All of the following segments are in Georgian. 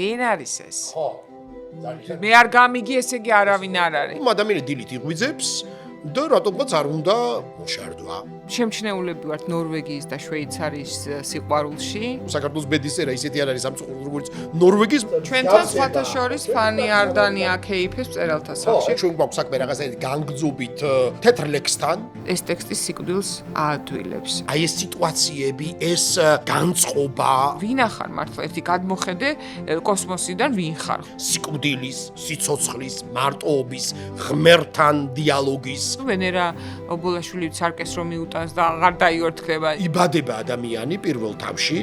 ვინ არის ეს? ხო. მე არ გამიგი, ესე იგი არავინ არ არის. ადამიანი დილით იღვიძებს და რატომღაც არ უნდა მოშარდვა. შემჩნეულები ვართ ნორვეგიის და შვეიცარიის სიყვარულში. საქართველოს ბედისწერა ისეთი არ არის სამწუხაროდ როგორც ნორვეგიის. ჩვენთან სხვათა შორის ფანი არდანი აკეიფებს მწერალთა სახში. ჩვენ გვაქვს საქმე რაღაცა განგრძობით თეთრ ლექსთან. ეს ტექსტი სიკვდილს აადვილებს. აი ეს სიტუაციები, ეს განწყობა, ვინ ახარ მართლა ერთი გადმოხედე კოსმოსიდან ვინ ხარ? სიკვდილის, სიცოცხლის, მარტოობის, ღმერთთან დიალოგის. ვენერა ობოლაშვილიც არკეს რომ მიუტანს და აღარ დაიორთქება. იბადება ადამიანი პირველ თავში,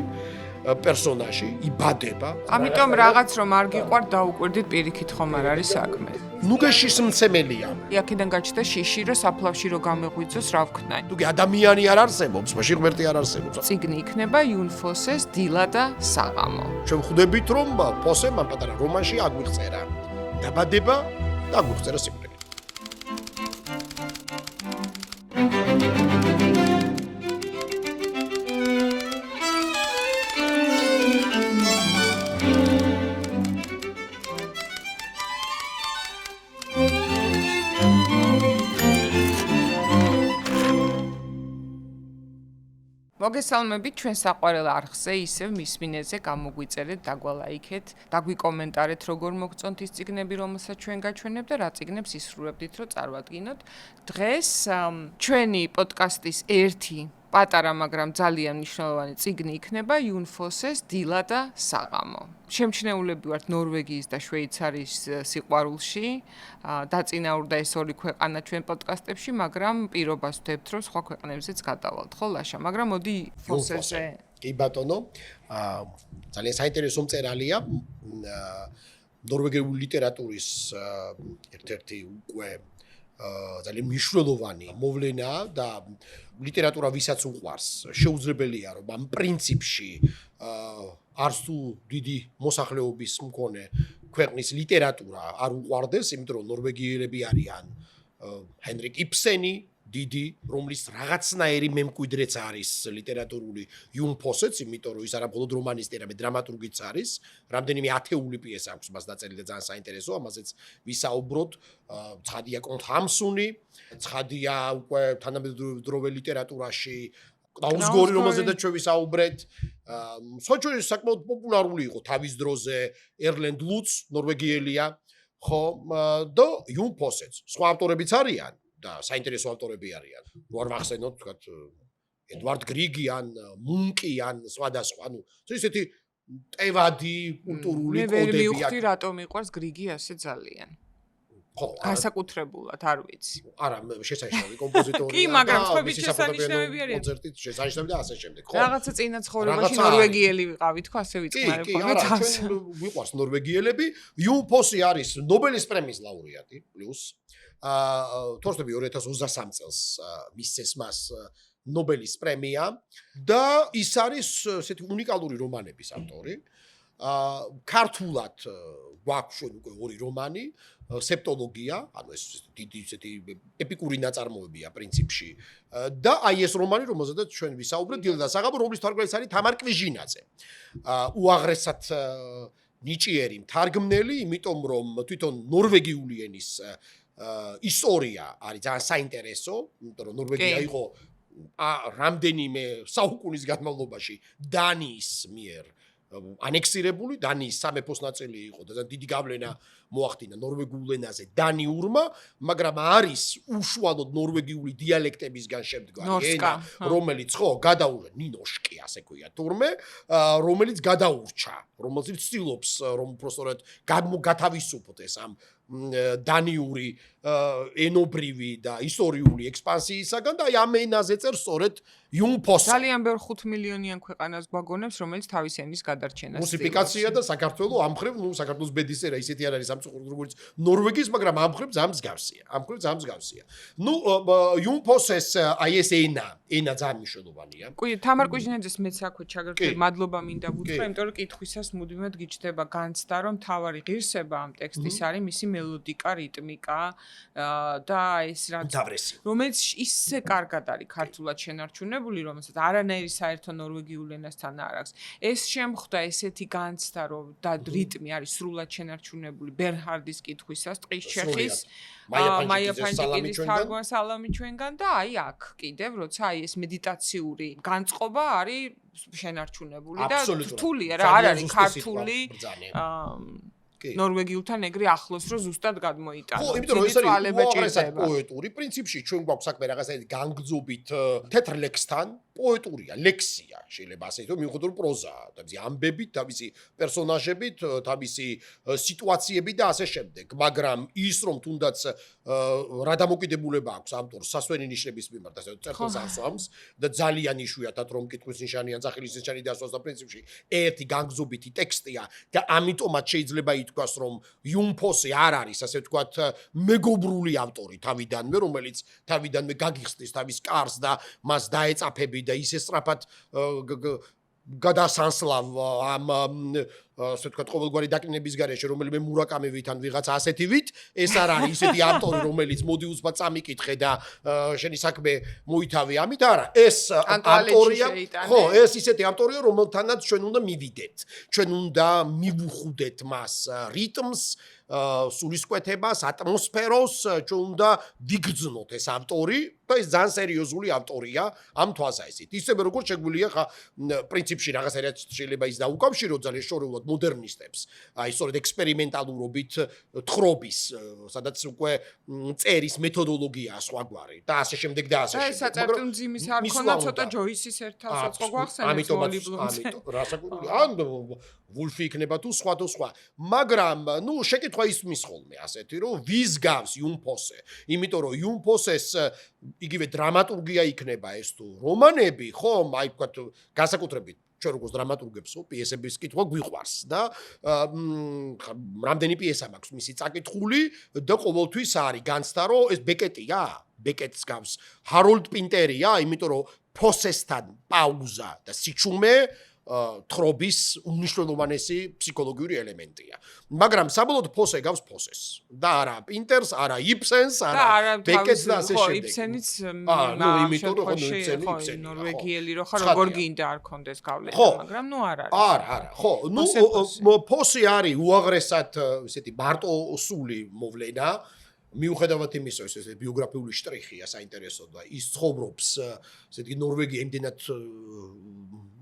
პერსონაჟი იბადება. ამიტომ რაღაც რომ არ გიყვართ დაუკვირდით პირიქით ხომ არ არის საქმე. ნუგეშის მცემელია. აქედან გაჩნდა შიში რომ საფლავში რომ გამეღვიძოს რა ვქნა. თუკი ადამიანი არ არსებობს, მაშინ ღმერთი არ არსებობს. წიგნი იქნება იუნ ფოსეს დილა და საღამო. ჩვენ ხვდებით რომ ფოსე მან პატარა რომანში აგვიღწერა. დაბადება და აგვიღწერა სიკვდილი. მოგესალმებით ჩვენ საყვარელ არხზე, ისევ მის მინეზე გამოგვიწერეთ, დაგვალაიქეთ, დაგვიკომენტარეთ, როგორ მოგწონთ ის წიგნები, რომელსაც ჩვენ გაჩვენებთ და რა წიგნებს ისრულებდით, რომ წარვადგინოთ. დღეს ჩვენი პოდკასტის ერთი პატარა, მაგრამ ძალიან მნიშვნელოვანი წიგნი იქნება იუნ ფოსეს დილა და საღამო. შემჩნეულები ვართ ნორვეგიის და შვეიცარიის სიყვარულში. დაწინაურდა ეს ორი ქვეყანა ჩვენ პოდკასტებში, მაგრამ პირობას ვდებთ, რომ სხვა ქვეყნებზეც გადავალთ, ხო ლაშა, მაგრამ მოდი ფოსეზე. კი ბატონო, ძალიან საინტერესო მწერალია. ნორვეგიული ლიტერატურის ერთ-ერთი უკვე ძალიან მნიშვნელოვანი მოვლენაა და ლიტერატურა ვისაც უყვარს, შეუძლებელია რომ ამ პრინციპში არც თუ დიდი მოსახლეობის მქონე ქვეყნის ლიტერატურა არ უყვარდეს, იმიტომ რომ ნორვეგიელები არიან ჰენრიკ იბსენი, დიდი, რომლის რაღაცნაირი მემკვიდრეც არის ლიტერატურული იუნ ფოსეც, იმიტომ რომ ის არა მხოლოდ რომანისტი, არამედ დრამატურგიც არის. რამდენიმე ათეული პიესა აქვს მას დაწერილი და ძალიან საინტერესოა, ამაზეც ვისაუბროთ. ცხადია კონთ ჰამსუნი, ცხადია უკვე თანამედროვე ლიტერატურაში კნაუსგორი, რომელზედაც ჩვენ ვისაუბრეთ. სოჭურის საკმაოდ პოპულარული იყო თავის დროზე ერლენდ ლუც, ნორვეგიელია, ხო, და იუნ ფოსეც. სხვა ავტორებიც არიან. და საინტერესო ავტორები არიან. ვარ ვახსენოთ, თქვათ, ედვარდ գրიგი ან მუნკი ან სხვადასხვა, ანუ ესეთი ტევადი კულტურული კოდებია. მე ვერ მივხვდი რატომ მიყვარს գրიგი ასე ძალიან. ხო, განსაკუთრებულად არ ვიცი. არა, შესანიშნავი კომპოზიტორია. კი, მაგრამ სხვაები შესანიშნავები არიან. კონცერტით შესანიშნავი და ასე შემდეგ, ხო? რაღაცა წინა ცხოვრებაში ნორვეგიელი ვიყავით, ხო, ასე ვიწყნარებ ხოლმე. კი, არა, ჩვენ ვიყვარს ნორვეგიელები. იუნ ფოსი არის ნობელის პრემიის ლაურეატი, პლუს თორსტები 2023 წელს მისცეს მას ნობელის პრემია და ის არის ესეთი უნიკალური რომანების ავტორი. ქართულად გვაქვს ჩვენ უკვე ორი რომანი, სეპტოლოგია, ანუ ეს დიდი ესეთი ეპიკური ნაწარმოებია პრინციპში. და აი ეს რომანი, რომელზედაც ჩვენ ვისაუბრეთ, დილა და საღამო, რომლის თარგმნელი არის თამარ კვიჟინაძე. უაღრესად ნიჭიერი მთარგმნელი, იმიტომ რომ თვითონ ნორვეგიული ენის ისტორია არის ძალიან საინტერესო, იმიტომ რომ ნორვეგია იყო რამდენიმე საუკუნის განმავლობაში დანიის მიერ ანექსირებული, დანიის სამეფოს ნაწილი იყო და დიდი გავლენა მოახდინა ნორვეგულ ενაზე დანიურმა, მაგრამ არის უშუალოდ ნორვეგიული დიალექტებისგან შემდგარი ენა, რომელიც ხო გადაურჩა ნინოშკი, ასე ქვია თურმე, რომელიც გადაურჩა, რომელიც ცდილობს რომ უბრალოდ გათავისუფლოთ ეს ამ დანიური ენობრივი და ისტორიული ექსპანსიისაგან და აი ამ ენაზე წერს სწორედ იუნ ფოსი. ძალიან ბევრ 5 მილიონიან ქვეყანას გვაგონებს, რომელიც თავის ენის გადარჩენას რუსიფიკაცია და საქართველოს ამ მხრივ, საქართველოს ბედისწერა ისეთი არ არის სამწუხაროდ როგორც ნორვეგიის, მაგრამ ამ მხრივ ძალიან მსგავსია. იუნ ფოსეს აი ეს ენა ძალიან მნიშვნელოვანია. კი, თამარ კვიჟინაძეს მეც აქვე ჩაგერთვე, მადლობა მინდა ვუთხრა, იმიტომ რომ კითხვისას მუდმივად გიჩნდება განცდა, რომ თავარი ღირსება ამ ტექსტის არის მისი მელოდიკა, რიტმიკა და ეს რაც უმთავრესი. რომელიც ისე კარგად არის ქართულად შენარჩუნებული, რომელსაც არანაირი საერთო ნორვეგიულ ენასთან არ აქვს. ეს შემხვდა ესეთი განცდა, რომ და რიტმი არის სრულად შენარჩუნებული ბერჰარდის კითხვისას, ტყის ჩეხის, მაია ფანჯიკიძის თარგმან სალამი ჩვენგან და აი აქ კიდევ როცა აი ეს მედიტაციური განწყობა არის შენარჩუნებული და რთულია რა, არ არის ქართული ნორვეგიულთან ეგრე ახლოს რომ ზუსტად გადმოიტანო. ხო, იმიტომ რომ ეს არის უაღრესად პოეტური, პრინციპში ჩვენ გვაქვს საქმე რაღაცა განგრძობით თეთრ ლექსთან, პოეტურია, ლექსია, შეიძლება ასე ითქვას, მიუხედავად პროზაა, თავისი ამბებით, თავისი პერსონაჟებით, თავისი სიტუაციებით და ასე შემდეგ. მაგრამ ის რომ თუნდაც რა დამოკიდებულება აქვს ავტორს სასვენი ნიშნების მიმართ, ასე წერტილს ასვამს და ძალიან იშვიათად რომ კითხვის ნიშანი ან სახელის ნიშანი დასვას და პრინციპში ერთი განგრძობითი ტექსტია და ამიტომაც შეიძლება ითქვას რომ იუმფოსი არ არის ასე ვთქვათ მეგობრული ავტორი თავიდანვე რომელიც თავიდანვე გაგიხსნის თავის კარს და მას დაეწაფები და ისე სწრაფად გადასანსლავ ამ ასე ვთქვათ ყოველგვარი დაკნინების გარეშე რომელიმე მურაკამევით ან ვიღაცა ასეთივით ეს არ არის ისეთი ავტორი რომელიც მოდი უცბად წამიკითხე და შენი საქმე მოითავე ამით არა ეს ავტორია ხო ეს ისეთი ავტორია რომელთანაც ჩვენ უნდა მივიდეთ ჩვენ უნდა მივუხუდეთ მას რიტმს სულისკვეთებას ატმოსფეროს ჩვენ უნდა ვიგრძნოთ ეს ავტორი და ეს ძალიან სერიოზული ავტორია ამ თვალსაზრისით ისევე როგორც შეგვიძლია ხა პრინციპში რაღაცა რაც შეიძლება ის დაუკავშიროთ ძალიან შორეულად მოდერნისტებს აი სწორედ ექსპერიმენტალურობით თხრობის სადაც უკვე წერის მეთოდოლოგიაა სხვაგვარი და ასე შემდეგ და ასე შემდეგ. ეს საერთოდ ძიმის არ ქონა ცოტა ჯოისის ერთ თავსაწყო გვახსენებს მოლიბლომზე. რასაკურველი ან ვულფი იქნება თუ სხვა თუ სხვა. მაგრამ ნუ შეკითხვა ისმის ხოლმე ასეთი რომ ვის გავს იუმფოსე. იმიტომ რომ იუმფოსეს იგივე დრამატურგია იქნება ეს თუ რომანები ხომ აი ვთქვათ განსაკუთრებით ჩვენ როგორც დრამატურგებს პიესების კითხვა გვიყვარს და რამდენი პიესა მაქვს მისი წაკითხული და ყოველთვის არის განცდა რომ ეს ბეკეტია ბეკეტს გავს ჰაროლდ პინტერია იმიტომ რომ ფოსესთან პაუზა და სიჩუმე თხრობის უმნიშვნელოვანესი ფსიქოლოგიური ელემენტია. მაგრამ საბოლოოდ ფოსე გავს ფოსეს და არა პინტერს, არა იბსენს, არა ბეკეტს და ასე შემდეგ. იბსენიც იმიტომ რომ იბსენი ნორვეგიელი რო ხარ როგორ გინდა არ კონდეს გავლენა, მაგრამ ნუ არ არის. არა, ხო, ნუ ფოსი არის უაღრესად ესეთი მარტოსული მოვლენა. მიუხედავად იმისა, ეს ბიოგრაფიული შტრიხია საინტერესო და ის ცხოვრობს ესეთი ნორვეგია იმდენად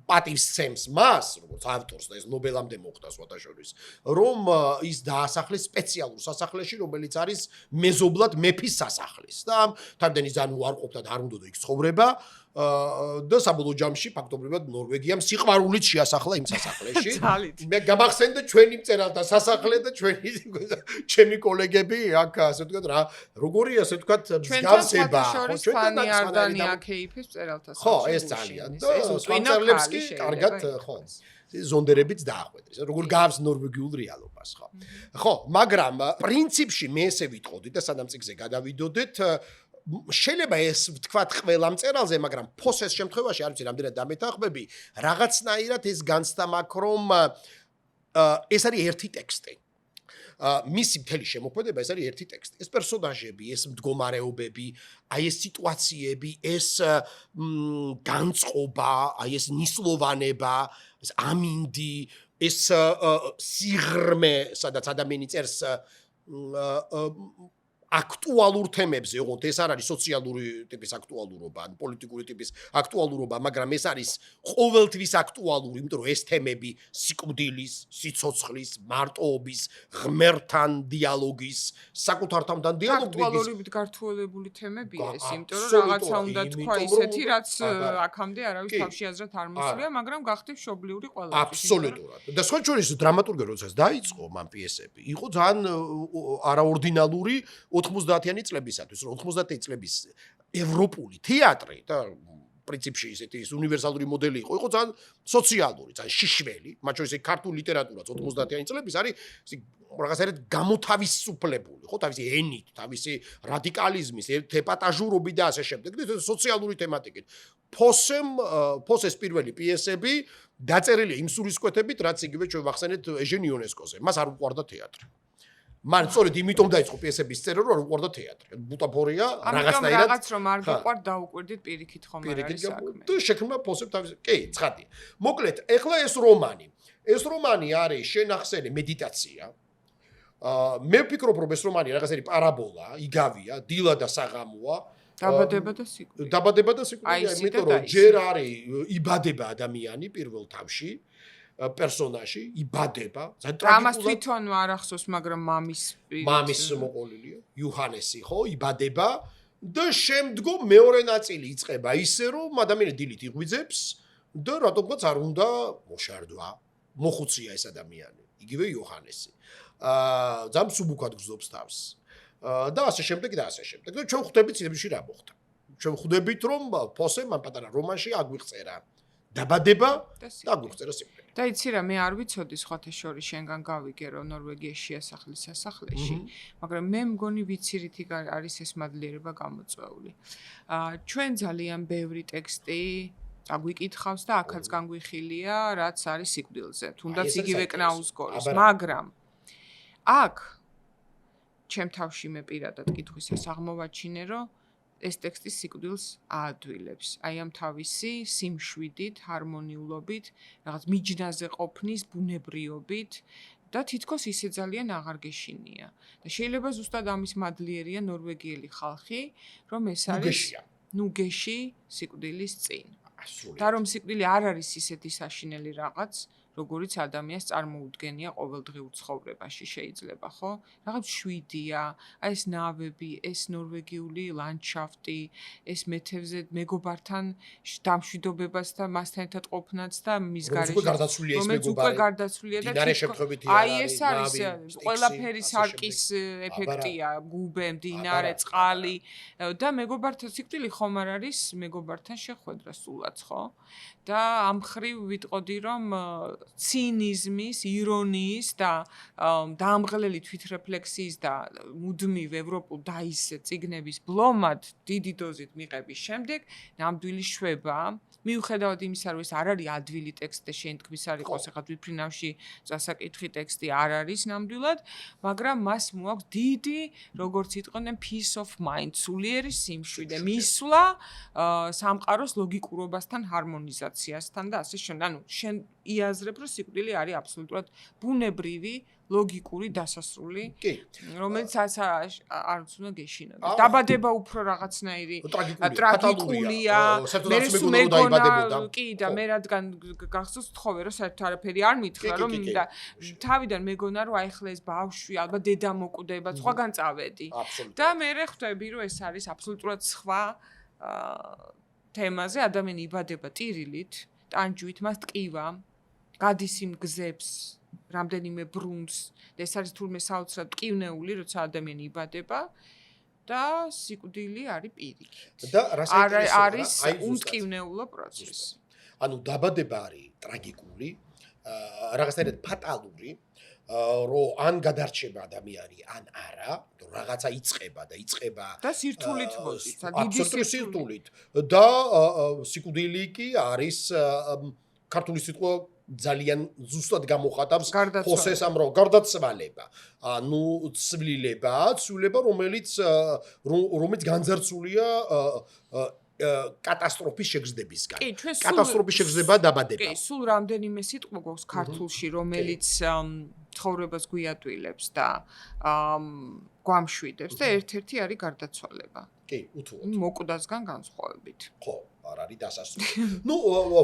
პატივს სცემს მას, როგორც ავტორს და ეს ნობელამდე მოხდა სხვათაშორის, რომ ის დაასახლეს სპეციალურ სასახლეში, რომელიც არის მეზობლად მეფის სასახლის და თავდენი ძალიან უარყოფდა და არ უნდა იქ ცხოვრება და საბოლოო ჯამში ფაქტობრივად ნორვეგიამ სიყვარულით შეასახლა იმ სასახლეში. მე გამახსენდა ჩვენი მწერალთა სასახლე და ჩემი კოლეგები აქ ასე ვთქვათ რა როგორი ასე ვთქვათ მსგავსება ჩვენთან არდანი აქეიფის მწერალთა სასახლეში. ხო, ეს ძალიან და სპეციალებს კი კარგად ხო ზონდერებიც დაახვედრეს. როგორ გავს ნორვეგიულ რეალობას, ხო. ხო, მაგრამ პრინციპში მე ესე ვიტყოდი და სანამ წიგზე გადავიდოდეთ შეიძლება ეს ვთქვათ ყველა მწერალზე, მაგრამ ფოსეს შემთხვევაში არ ვიცი რამდენად დამეთანხმები, რაღაცნაირად ეს განცდა მაქვს, რომ ეს არის ერთი ტექსტი. მისი მთელი შემოქმედება ეს არის ერთი ტექსტი. ეს პერსონაჟები, ეს მდგომარეობები, აი ეს სიტუაციები, ეს განწყობა, აი ეს ნისლოვანება, ეს ამინდი, ეს სიღრმე, სადაც ადამიანი წერს აქტუალურ თემებზე, ოღონდ ეს არ არის სოციალური ტიპის აქტუალურობა, ან პოლიტიკური ტიპის აქტუალურობა, მაგრამ ეს არის ყოველთვის აქტუალური, იმიტომ რომ ეს თემები სიკვდილის, სიცოცხლის, მარტოობის, ღმერთთან დიალოგის, საკუთარ თამთან დიალოგის აქტუალურობით გართულებული თემებია ეს, იმიტომ რომ რაღაცა უნდა თქვა ისეთი, რაც აქამდე არავის თავში აზრად არ მოსულია, მაგრამ გახდით მშობლიური ყველასთვის. აბსოლუტურად. და სხვა შორის დრამატურგია როდესაც დაიწყო მან პიესები, იყო ძალიან არაორდინალური 90-იანი წლებისათვის, 90-იანი წლების ევროპული თეატრი და პრინციპში ესეთი უნივერსალური მოდელი იყო ძალიან სოციალური, ძალიან შიშველი, მათ შორის ქართული ლიტერატურაც 90-იანი წლების არის რაღაცა გამოთავისუფლებული, ხო, თავისი ენით, თავისი რადიკალიზმის, ეპატაჟურობით და ასე შემდეგ, და სოციალური თემატიკით. ფოსეს პირველი პიესები დაწერილია იმ სულისკვეთებით, რაც იგივე ჩვენ ვახსენეთ ეჟენ იონესკოზე. მას არ უყვარდა თეატრი. მან სწორედ იმიტომ დაიწყო პიესების წერა, რომ არ უყვარდა თეატრი. ბუტაფორია რაღაცნაირად რაღაც რომ არ გიყვართ დაუკვირდით პირიქით ხომ არ არის საქმე. და შექმნა ფოსებ თავის. კი, ცხადი. მოკლედ, ეხლა ეს რომანი არის შენახსენი მედიტაცია. მე ვფიქრობ, რომ ეს რომანი რაღაცები პარაბოლა, იგავია, დილა და საღამოა. დაბადება და სიკვდილი, იმიტომ რომ ჯერ არის იბადება ადამიანი პირველ თავში. პერსონაჟი იბადება, ამას თვითონ არ ახსოვს, მაგრამ მამის მოყოლილია, იოჰანესი ხო, იბადება და შემდგომ მეორე ნაწილი იწყება ისე, რომ ადამიანი დილით იღვიძებს და რატომღაც არ უნდა მოშარდვა, მოხუცია ეს ადამიანი, იგივე იოჰანესი. ძალიან სუბუქად გრძობს თავს. და ასე შემდეგ და ასე შემდეგ. და ჩვენ ხვდებით ცნობებში რა მოხდა. ჩვენ ხვდებით, რომ ფოსემ ამ პატარა რომანში აგვიღწერა დაბადება და აგვიღწერა სიკვდილი. და იცი რა, მე არ ვიცოდი სხვათა შორის შენგან გავიგე, რომ ნორვეგიაში შეასახლის სასახლეში, მაგრამ მე მგონი ვიცირითი არის ეს მადლიერება გამოწვეული. ჩვენ ძალიან ბევრი ტექსტი აგვიკითხავს და აქაც განგვიხილია, რაც არის სიკვდილზე, თუნდაც იგივე კნაუსგორის, მაგრამ აქ ჩემ თავში მე პირადად კითხვისას აღმოვაჩინე, რომ ეს ტექსტი სიკვდილს აადვილებს. აი ამ თავისი სიმშვიდით, ჰარმონიულობით, რაღაც მიჯნაზე ყოფნის ბუნებრიობით და თითქოს ისე ძალიან აღარ გეშინია. და შეიძლება ზუსტად ამის მადლიერია ნორვეგიელი ხალხი, რომ ეს არის ნუგეში სიკვდილის წინ. და რომ სიკვდილი არ არის ისეთი საშინელი რაღაც, როგორიც ადამიანს წარმოუდგენია ყოველდღიურ ცხოვრებაში შეიძლება, ხო? რაღაც შვიდია, აი ეს ნავები, ეს ნორვეგიული ლანდშაფტი, ეს მეთევზე მეგობართან დამშვიდობებას და მასთან ერთად ყოფნაც და მის გარეშე რომელიც უკვე გარდაცვლილია და აი ეს არის ყველაფერი სარკის ეფექტია, გუბე, მდინარე, წყალი და მეგობართან სიკვდილი ხომ არ არის მეგობართან შეხვედრა სულაც, ხო? და ამ ხრივ ვიტყოდი, რომ ცინიზმის, ირონიის და დაამღლელი თვითრეფლექსიის და მუდმივ ევროპულ დაისე წიგნების ბლომად დიდი დოზით მიღების შემდეგ ნამდვილი შვება, მიუხედავად იმისა, რომ ეს არ არის ადვილი ტექსტი, შენ თქმის არ იყოს, ახლა თვითფრინავში წასაკითხი ტექსტი არ არის ნამდვილად, მაგრამ მას მოაქვს დიდი, როგორც იტყვიან, peace of mind, სულიერი სიმშვიდე, მისვლა სამყაროს ლოგიკურობასთან, ჰარმონიზაციასთან და ასე შემდეგ. ანუ შენ იაზრებ, რომ სიკვდილი არის აბსოლუტურად ბუნებრივი, ლოგიკური დასასრული, რომელიც არც უნდა გეშინოდეს. დაბადება უფრო რაღაცნაირი ტრაგიკულია. მე მეგონა კი და მე რადგან გახსოვს თხოვე, რომ საერთოდ არაფერი არ მითხრა, რომ და თავიდან მეგონა, რომ აი ხლა ეს ბავშვი, ალბათ დედა მოკვდება, სხვაგან წავედი. და მე ხვდები, რომ ეს არის აბსოლუტურად სხვა თემაზე, ადამიანი იბადება ტირილით, ტანჯვით, მას ტკივა, გადის იმ გზებს, რამდენიმე ბრუნს და ეს არის თურმე საოცრად ტკივნეული, როცა ადამიანი იბადება და სიკვდილი არის პირიქით. და არის უმტკივნეულო პროცესი. ანუ დაბადება არის ტრაგიკული, რაღაცნაირად ფატალური, რომ ან გადარჩება ადამიანი, ან არა, რომ რაღაცა იწყება და სირთულით მოდის, დიდი სირთულით. და სიკვდილი კი არის ქართული სიტყვა ძალიან ზუსტად გამოხატავს ფოსეს ამ გარდაცვალება. ანუ ცვლილება, რომელიც განძარცულია კატასტროფის შეგრძნებისგან. კატასტროფის შეგრძნება დაბადება. კი, სულ რამდენიმე სიტყვა გვაქვს ქართულში, რომელიც ცხოვრებას გვიატვილებს და გვამშვიდებს და ერთ-ერთი არის გარდაცვალება. კი, უთუოდ. მოკვდასგან განსხვავებით. ხო, არ არის დასასრული. ნუ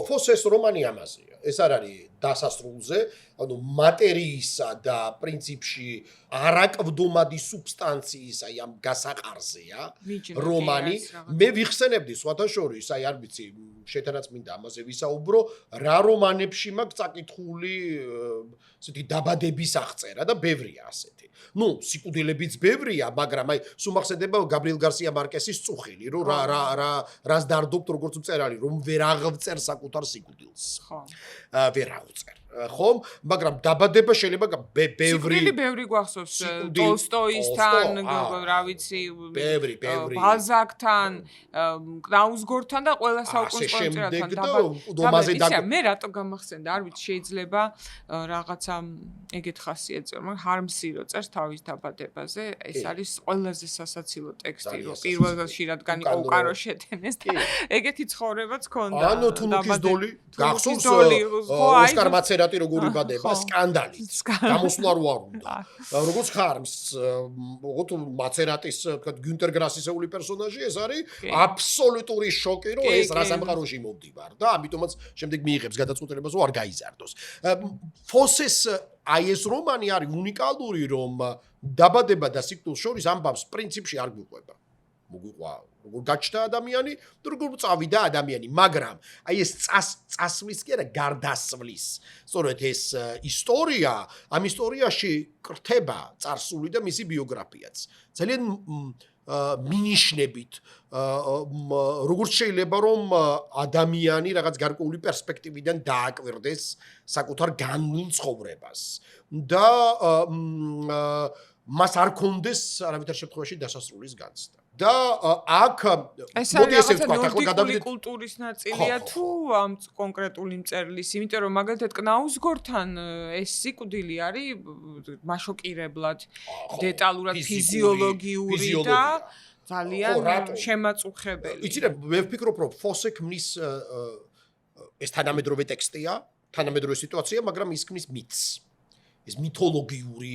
ფოსეს რომანი ამაზეა. ეს არ არის დასასრულზე, ანუ მატერიისა და პრინციპში არაკვდომადი სუბსტანციის, აი ამ გასაყარზეა რომანი. მე ვიხსენებდი სხვათა შორის, აი არ ვიცი, შეთანაც მინდა ამაზე ვისაუბრო, რა რომანებში მაქვს წაკითხული ესეთი დაბადების აღწერა და ბევრია ასეთი. ნუ სიკვდილებიც ბევრია, მაგრამ აი სულ მახსენდება გაბრიელ გარსია მარკესის წუხილი, რომ რას დარდობთ როგორც მწერალი, რომ ვერ აღწერ საკუთარ სიკვდილს. ხო. ვერ აღწერ. ხომ, მაგრამ დაბადება შეიძლება ბევრი სიკვდილი ბევრი გვახსოვს ტოლსტოისთან, რა ვიცი, ბევრი ბალზაკთან, კნაუსგორთან და ყველა საუკუნეში წერათან დაბადება. მე რატო გამახსენდა, არ ვიცი, შეიძლება რაღაცა ეგეთ ხასიათზე, მაგრამ ჰარმსი რო წერს თავის დაბადებაზე, ეს არის ყველაზე სასაცილო ტექსტი, რომ პირველში რადგან იყო უკარო შეტენეს და ეგეთი ცხოვრებაც ქონდა. ანუ თუნუქის დოლი გახსოვს ოსკარ მაცერატი როგორ იბადება სკანდალით გამოსვლა რო არ უნდა როგორც ხარმს როგორც მაცერატის თქვა გიუნტერ გრასისეული პერსონაჟი ეს არის აბსოლუტური შოკი რომ ეს რა სამყაროში მოვდივარ და ამიტომაც შემდეგ მიიღებს გადაწყვეტილებას რომ არ გაიზარდოს ფოსეს აი ეს რომანი არის უნიკალური რომ დაბადება და სიკვდილს შორის ამბავს პრინციპში არ გვიყვება მოგვიყვა როგორ გაჩნდა ადამიანი და როგორ წავიდა ადამიანი მაგრამ აი ეს წასვლის კი არა გარდასვლის სწორედ ეს ისტორია ამ ისტორიაში კრთება წარსული და მისი ბიოგრაფიაც ძალიან მინიშნებით როგორც შეიძლება რომ ადამიანი რაღაც გარკვეული პერსპექტივიდან დააკვირდეს საკუთარ განვლილ ცხოვრებას და მას არ კონდეს არავითარ შემთხვევაში დასასრულის განცდა და აქ მოდი ესე ვთქვა ახლა გადავიდეთ კულტურის ნაწილია თუ ამ კონკრეტული მწერლის იმიტომ რომ მაგალითად კნაუსგორთან ეს სიკვდილი არის მაშოკირებლად დეტალურად ფიზიოლოგიური და ძალიან შემაწუხებელი იცი რა მე ვფიქრობ რომ ფოსე ქმნის ეს თანამედროვე ტექსტია თანამედროვე სიტუაცია მაგრამ ის ქმნის მითს ეს მითოლოგიური,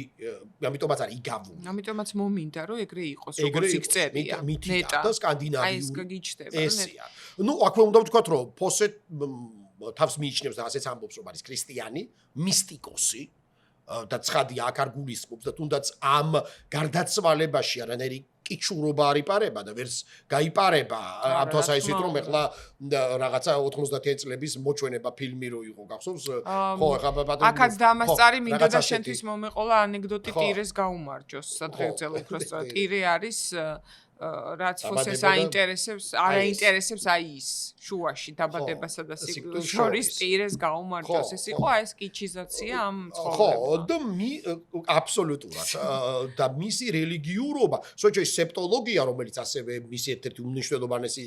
ამიტომაც არის იგავული. ამიტომაც მომინდა რომ ეგრე იყოს, როგორც იქ წერია. ნეტა და სკანდინავიური. აი ეს გიჩდება, ესია. ნუ აქვე უნდა ვთქვათ რომ ფოსე თავს მიიჩნევს და ასეც ამბობს რომ არის ქრისტიანი, მისტიკოსი და ცხადია აქ არ გულისხმობს და თუნდაც ამ გარდაცვალებაში არანაირი კიჩურობა არ იპარება და ვერც გაიპარება ამ თვალსაზრისით რომ ეხლა რაღაცა 90 წლების მოჩვენება ფილმი რო იყო გახსოვს ხო ეხლა აქაც დამასწარი მინდოდა შენთვის მომეყოლა ანეკდოტი ტირეს გაუმარჯოს სადღეგრძელ უფრო სწორად ტირე არის რაც ფოსეს აინტერესებს არაინტერესებს აი ის შუაში დაბადებასა და სიკვდილს შორის ტირეს გაუმარჯოს ეს იყო ეს კიჩიზაცია ამ ცხოვრებაში ხო და აბსოლუტურად და მისი რელიგიურობა სწორედ ეს სეპტოლოგია რომელიც ასევე მისი ერთ-ერთი უმნიშვნელოვანესი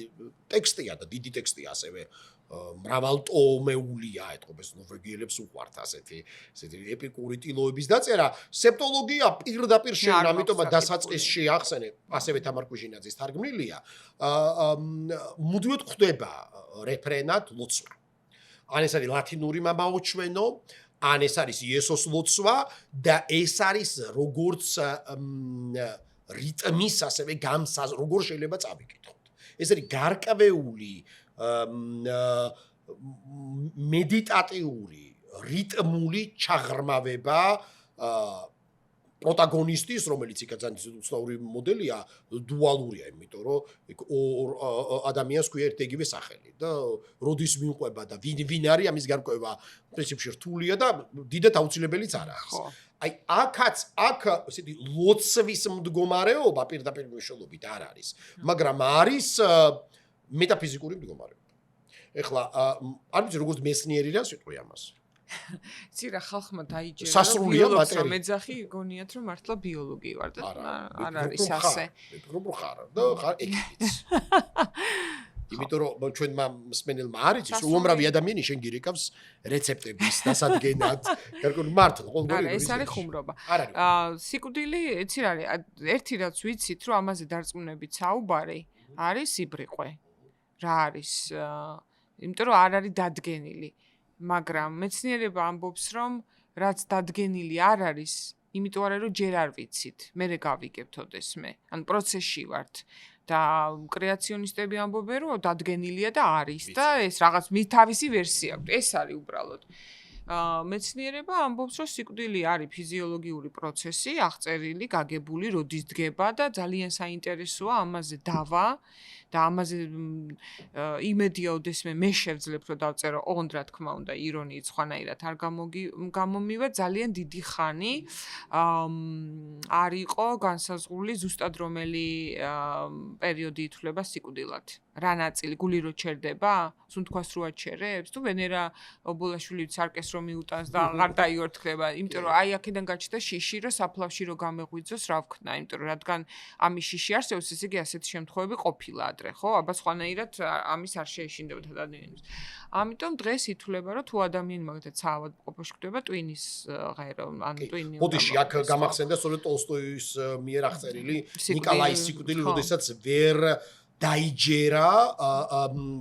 ტექსტია და დიდი ტექსტია ასევე მრავალტომეულია ეთქობეს ნორვეგიელებს უყვართ ასეთი ეპიკური ტილოების დაწერა სეპტოლოგია პირდაპირ შენა ამიტომაც დასაწყისში ახსენე ასევე თამარ კუჟინაძის თარგმნილია მუდმივად ხვდება რეფრენად ლოცვა ან ეს არის ლათინური მამაოჩვენო ან ეს არის იესოს ლოცვა და ეს არის როგორც რიტმის ასევე როგორ შეიძლება წავიკითხოთ ეს არის გარკვეული meditatiuri, ritmuli ჩაღრმავება პროტაგონისტის, რომელიც იქაც უცნაური მოდელია, დუალურია, იმიტომ რომ ორ ადამიანს ქვია ერთ-იგივე სახელი და როდის მიყვება და ვინ არის ამის გარკვევა პრინციპში რთულია და დიდად აუცილებელიც არ არის. აი აქ ესეთი ლოცვის მდგომარეობა პირდაპირ მნიშვნელობით არ არის, მაგრამ არის მეტაფიზიკური მდგომარეობა. ეხლა არ ვიცი როგორც მეცნიერი რა სიტყვი ამას. იცი რა ხალხმა დაიჯერა სასრულია მატერია. მეძახი გონიათ რომ მართლა ბიოლოგი ვარ და არ არის ასე. რო ხარ და ხარ ეკიპიც. იმიტომ რომ ჩვენმა მსმენელმა არ იცის უამრავი ადამიანი შენ გირეკავს რეცეპტების დასადგენად. გარკვეული მართლა ყოველგვარი ეს არის ხუმრობა. სიკვდილი იცი რა არის ერთი რაც ვიცით რომ ამაზე დარწმუნებით საუბარი არის იბრიყვე. რა არის იმიტომ რომ არ არის დადგენილი. მაგრამ მეცნიერება ამბობს რომ რაც დადგენილი არ არის, იმიტომ არის რომ ჯერ არ ვიცით, მერე გავიგებთ ოდესმე. ან პროცესში ვართ და კრეაციონისტები ამბობენ რომ დადგენილია და არის და ეს რაღაც თავისი ვერსია აქვს. ეს არის უბრალოდ. მეცნიერება ამბობს რომ სიკვდილი არის ფიზიოლოგიური პროცესი, აღწერილი, გაგებული, როდის დგება და ძალიან საინტერესოა ამაზე დავა და ამაზე იმედია ოდესმე მე შევძლებ რომ დავწერო ოღონდ რა თქმა უნდა ირონიით სხვანაირად არ გამომივა ძალიან დიდი ხანი არ იყო განსაზღვრული ზუსტად რომელი პერიოდი ითვლება სიკვდილად რა ნაწილი გული რო ჩერდება სუნთქვას რო აჩერებს თუ ვენერა ობოლაშვილი სარკეს რო რომ მიუტანს და აღარ დაიორთქლება, იმიტომ რომ აი აქედან გაჩნდა შიში, რომ საფლავში რო გამეღვიძოს, რა ვქნა, იმიტომ რომ რადგან ამის შიში არსებობს, ესე იგი ასეთი შემთხვევები ყოფილა ადრე, ხო? აბა სხვანაირად ამის არ შეეშინდებოდა ადამიანებს. ამიტომ დღეს ითვლება, რომ თუ ადამიანი მაგალითად საავადმყოფოში ხვდება ტვინის ღერო, ანუ ტვინი ბოდიში აქ გამახსენდა სწორედ ტოლსტოის მიერ აღწერილი ნიკოლაის სიკვდილი, როდესაც ვერ დაიჯერა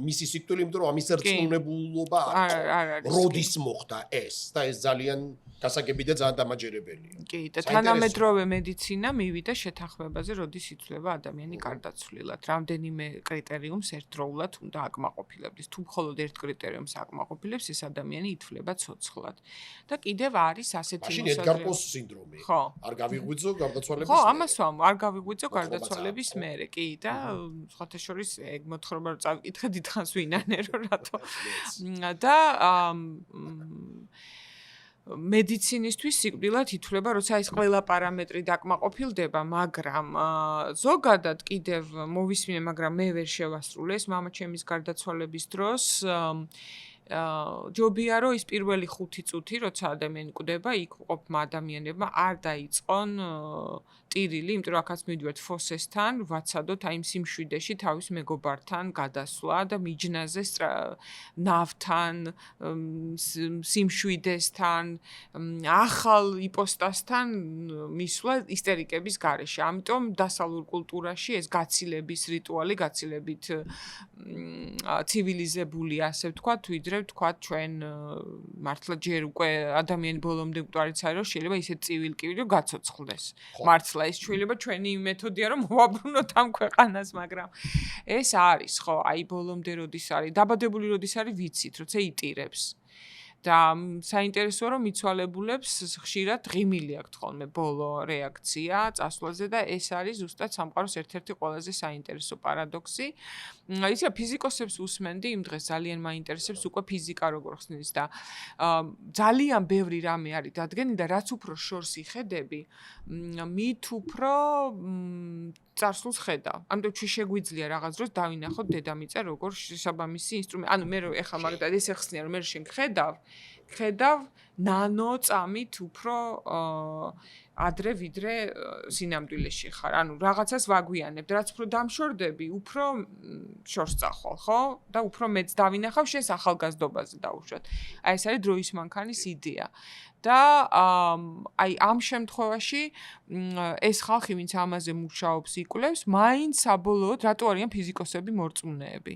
მისი სიკვდილი, იმიტომ რომ ამის რწმუნებულობა არ არის. როდის მოხდა ეს და ეს ძალიან გასაგები და ძალიან დამაჯერებელია. კი, და თანამედროვე მედიცინა მივიდა შეთანხმებაზე, როდის ითვლება ადამიანი გარდაცვლილად. რამდენიმე კრიტერიუმს ერთდროულად უნდა აკმაყოფილებდეს. თუ მხოლოდ ერთ კრიტერიუმს აკმაყოფილებს, ეს ადამიანი ითვლება ცოცხლად. და კიდევ არის ასეთი მაშინ ედგარ პოს სინდრომი. არ გავიღვიძო გარდაცვალების ხო, ამას ვამ, არ გავიღვიძო გარდაცვალების მერე, კი, და სხვათა შორის ეგ მოთხრობა რომ წავიკითხე დიდხანს ვინანერო რატო. და მედიცინისთვის სიკვდილად ითვლება, როცა ეს ყველა პარამეტრი დაკმაყოფილდება, მაგრამ ზოგადად კიდევ მოვისმინე, მაგრამ მე ვერ შევასრულე ეს მამა ჩემის გარდაცვალების დროს. ჯობია რომ ის პირველი 5 წუთი, როცა ადამიანი კვდება, იქ ყოფმა ადამიანებმა არ დაიწყონ ტირილი, იმიტომ რომ აქაც მივიდივართ ფოსესთან, ვაცადოთ აი იმ სიმშვიდეში თავის მეგობართან გადასვლა და მიჯნაზე ნავთან, სიმშვიდესთან, ახალ იპოსტასთან მისვლა ისტერიკების გარეშე. ამიტომ დასავლურ კულტურაში ეს გაცილების რიტუალი, გაცილებით ცივილიზებული, ასე ვთქვათ, ვიდრე ვთქვათ ჩვენ მართლა ჯერ უკვე ადამიანი ბოლომდე მკვდარიც არის, რომ შეიძლება ისეთ ცივილკივი რომ გაცოცხლდეს. მართლა ეს შეიძლება ჩვენი მეთოდია რომ მოვაბრუნოთ ამ ქვეყანას, მაგრამ ეს არის, ხო, აი ბოლომდე როდის არის, დაბადებული როდის არის ვიცით, როცა იტირებს. და საინტერესოა რომ მიცვალებულებს ხშირად ღიმილი აქვთ ხოლმე ბოლო რეაქცია წასვლაზე და ეს არის ზუსტად სამყაროს ერთ-ერთი ყველაზე საინტერესო პარადოქსი. იცი რა ფიზიკოსებს უსმენდი იმ დღეს ძალიან მაინტერესებს უკვე ფიზიკა როგორ ხსნის და ძალიან ბევრი რამე არის დადგენილი და რაც უფრო შორს იხედები, მით უფრო წარსულს ხედავ. ამიტომ ჩვენ შეგვიძლია რაღაც დროს დავინახოთ დედამიწა როგორ შესაბამისი ინსტრუმენტი. ანუ მე ეხლა მაგალითად ესე ხსნია რომ მე შენ ხედავ ნანო წამით უფრო ადრე ვიდრე სინამდვილეში ხარ. ანუ რაღაცას ვაგვიანებ და რაც უფრო დამშორდები, უფრო შორს წახვალ, ხო? და უფრო მეც დავინახავ შენს ახალგაზრდობაზე დაუშვათ. აი ეს არის დროის მანქანის იდეა. და აი ამ შემთხვევაში ეს ხალხი, ვინც ამაზე მუშაობს, იკვლევს, მაინც საბოლოოდ რატო არიან ფიზიკოსები მორწმუნეები.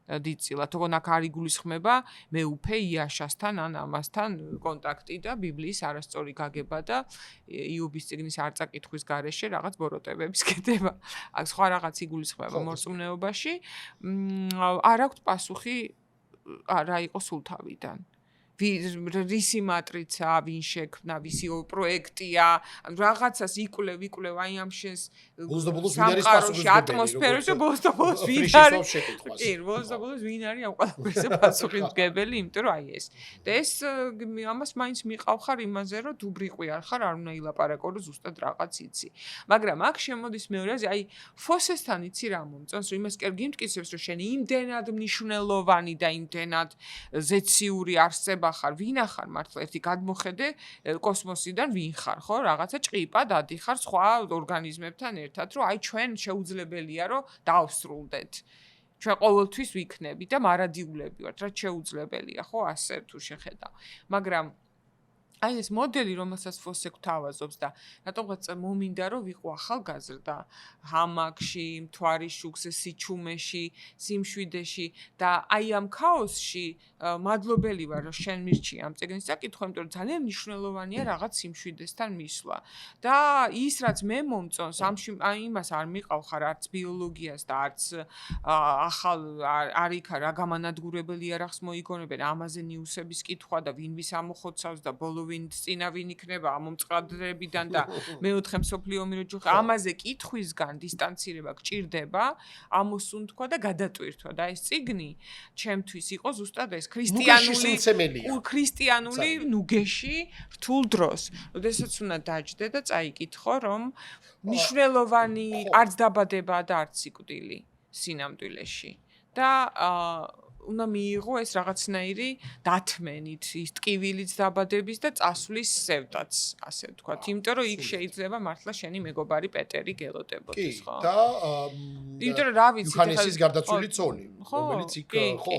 დიდწილად, თქო აქ არ იგულისხმება მეუფე იაშასთან ან ამასთან კონტაქტი და ბიბლიის არასწორი გაგება და იობის წიგნის არწაკითხვის გარეშე რაღაც ბოროტებების კეთება. აქ სხვა რაღაც იგულისხმება მორწმუნეობაში. არ აქვს პასუხი რა იყო სულთავიდან. რისი მატრიცა, ვინ შექმნა, ვისი პროექტია, რაღაცას იკვლევ აი ამ შენს სამყაროში, ატმოსფეროში, ბოლოს ვინ არის? კი, ბოლოს ვინ არის ამ ყველაფერზე პასუხისმგებელი, იმიტომ რომ აი ეს. და ეს ამას მაინც მიყავხარ იმაზე, რომ თუ ბრიყვი არ ხარ, არ უნდა ილაპარაკო, რომ ზუსტად რაღაც იცი. მაგრამ აქ შემოდის მეორე აზრი, აი ფოსესთან იცი რა მომწონს, რომ იმას კი გიმტკიცებს, რომ შენ იმდენად მნიშვნელოვანი და იმდენად ზეციური არსება ხარ, ვინ ახარ მართლა ერთი გადმოხედე კოსმოსიდან ვინ ხარ, ხო? რაღაცა ჭყიპა დადიხარ სხვა ორგანიზმებთან ერთად, რომ აი ჩვენ შეუძლებელია რომ დავსრულდეთ. ჩვენ ყოველთვის ვიქნები და მარადიულები ვართ, რაც შეუძლებელია, ხო? ასე თუ შეხედავ. მაგრამ აი ეს მოდელი, რომელსაც ფოსე გვთავაზობს და რატომღაც მომინდა რომ ვიყო ახალგაზრდა, ჰამაკში, მთვარის შუქზე, სიჩუმეში, სიმშვიდეში და აი ამ ქაოსში მადლობელი ვარ რომ შენ მირჩი ამ წიგნის საკითხვა, იმიტომ რომ ძალიან მნიშვნელოვანია რაღაც სიმშვიდესთან მისვლა. და ის რაც მე მომწონს, იმას არ მიყავხარ არც ბიოლოგიას და არც ახალ არ იქა რა გამანადგურებელი არახს მოიგონებენ ამაზე ნიუსების კითხვა და ვინ ვის ამოხოცავს და ბოლო ვინ წინა ვინ იქნება ამომწყდრებიდან და მეოთხე მსოფლიო ომი რო ჯუხა ამაზე კითხვისგან დისტანცირება გჭირდება ამოსუნთქვა და გადატვირთვა და ეს წიგნი ჩემთვის იყო ზუსტად ეს ქრისტიანული ნუგეში რთულ დროს როდესაც უნდა დაჯდე და წაიკითხო რომ მნიშვნელოვანი არც დაბადება და არც სიკვდილი სინამდვილეში და უნდა მიიღო ეს რაღაცნაირი დათმენით, ის ტკივილიც დაბადების და წასვლის სევდაც, ასე ვთქვათ. იმიტომ რომ იქ შეიძლება მართლა შენი მეგობარი პეტერი გელოდებოდეს, ხო? და იმიტომ რომ რა ვიცი, იუჰანესის გარდაცვლილი ცოლი, რომელიც იქ ხო,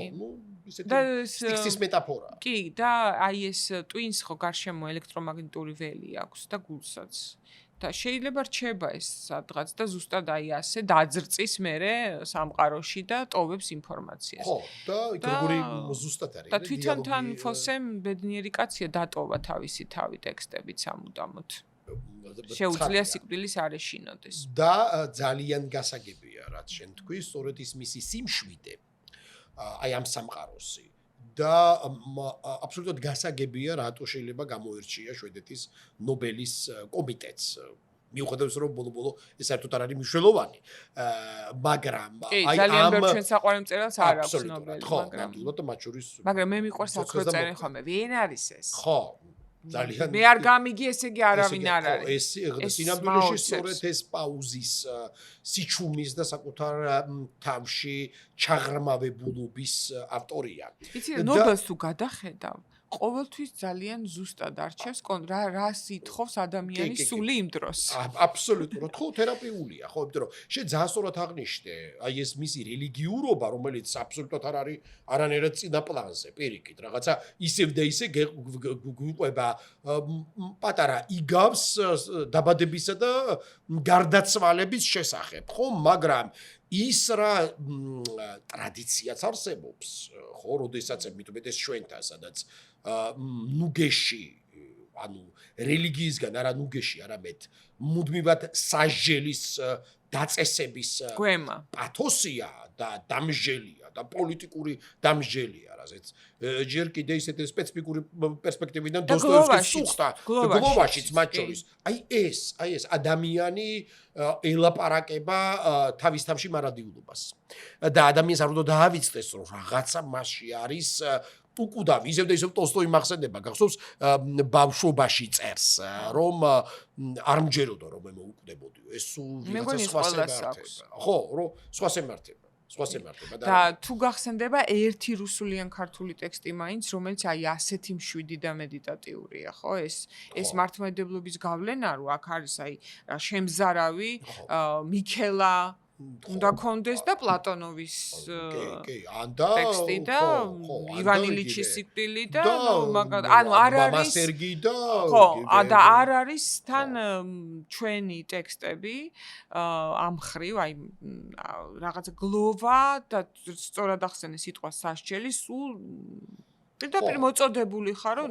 და სტიქსის მეტაფორაა. კი, და აი ეს ტვინს ხო გარშემო ელექტრომაგნიტური ველი აქვს და გულსაც. და შეიძლება რჩება ეს სადღაც და ზუსტად აი ასე დაძრწის მერე სამყაროში და ტოვებს ინფორმაციას. ხო, და როგორი ზუსტად არის. და თვითონ თან ფოსემ ბედნიერი კაცია დატოვა თავისი თავი ტექსტებით სამუდამოდ. შეუძლია სიკვდილის არ ეშინოდეს. და ძალიან გასაგებია, რაც შენ თქვი, სწორედ ის მისი სიმშვიდე აი ამ სამყაროსი. და აბსოლუტურად გასაგებია, რატო შეიძლება გამოერჩია შვედეთის ნობელის კომიტეტს. მიუხედავად რომ ბოლო-ბოლო ეს საერთოდ არ არის მნიშვნელოვანი. მაგრამ აი ძალიან ბევრ ჩვენ საყვარელ მწერალს არ აქვს ნობელი, მაგრამ ნამდვილად მათ შორის მაგრამ მე მიყვარს აქრო წერენ ხოლმე, ვინ არის ეს? ხო, ძალიან მე არ გამიგი, ესე იგი არავინ არ არის. ეს სინამდვილეში სწორედ ეს პაუზის სიჩუმის და საკუთარ თავში ჩაღრმავებულობის ავტორია. იცი ნობელს თუ გადახედავ, ყოველთვის ძალიან ზუსტად არჩევს რას ითხოვს ადამიანის სული იმ დროს. აბსოლუტურად, ხო, თერაპიულია, ხო, იმიტომ რომ შენ ძალიან სწორად აღნიშნე, აი ეს მისი რელიგიურობა, რომელიც აბსოლუტურად არ არის არანაირად წინა პლანზე, პირიქით, რაღაცა ისევ და ისე გვიყვება პატარა იგავს დაბადებისა და გარდაცვალების შესახებ, ხო, მაგრამ ის რა ტრადიციაც არსებობს, ხო, როდესაც მეტყვით ეს ჩვენთან, სადაც ნუგეში, ანუ რელიგიისგან არა ნუგეში, არამედ მუდმივად სასჯელის დაწესების გვემა, პათოსია და დამსჯელია და პოლიტიკური დამსჯელია, რაზეც ჯერ კიდე ისეთი სპეციფიკური პერსპექტივიდან დოსტოევსკის სუხტა, გლოვაშიც მათ შორის. აი ეს ადამიანი ელაპარაკება თავის თავში მარადიულობას. და ადამიანს არ უნდა დაავიწყდეს, რომ რაღაცა მასში არის უკუდავი, ისევ და ისევ ტოლსტოი მახსენდება, გახსოვს ბავშვობაში წერს, რომ არ მჯეროდა რომ მე მოუკვდებოდიო. ეს ვიღაცა სხვა სემართება. ხო, რომ სხვა სემართება. და თუ გახსენდება ერთი რუსულიან ქართული ტექსტი მაინც, რომელიც აი ასეთი მშვიდი და მედიტატიურია, ხო? ეს მართლმადიდებლობის გავლენა, რომ აქ არის აი შემზარავი, მიქელა უნდა კონდეს და პლატონოვის ტექსტი და ივან ილიჩის სიკვდილი და ანუ არ არის ხო, და არ არის თან ჩვენი ტექსტები ამ ხრივ, აი რაღაცა გლოვა და სწორად ახსენე სიტყვა სასჯელი, სულ პირდაპირ მოწოდებული ხარო